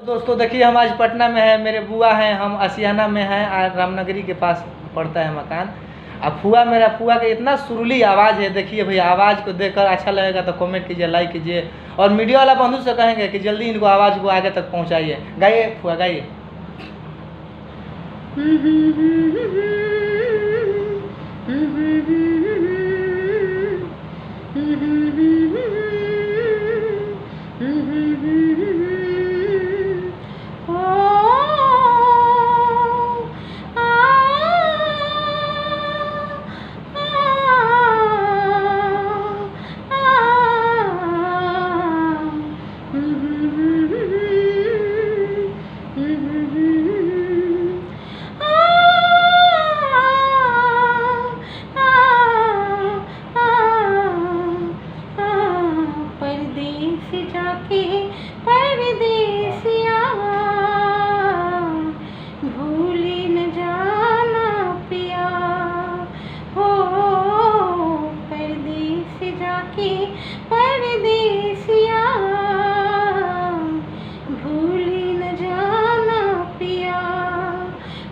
दोस्तों देखिए हम आज पटना में है, मेरे बुआ हैं, हम आशियाना में हैं, रामनगरी के पास पड़ता है मकान। अब मेरा फुआ का इतना सुरीली आवाज़ है। देखिए भैया, आवाज़ को देखकर अच्छा लगेगा तो कमेंट कीजिए, लाइक कीजिए, और मीडिया वाला बंधु से कहेंगे कि जल्दी इनको आवाज़ को आगे तक पहुंचाइए। गाइए फुआ, गाइए। परदेस जाके परदेसिया भूले न जाना पिया हो। परदेस जाके परदेसिया भूले न जाना पिया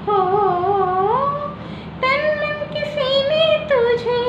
हो। तन मन किसी ने तुझे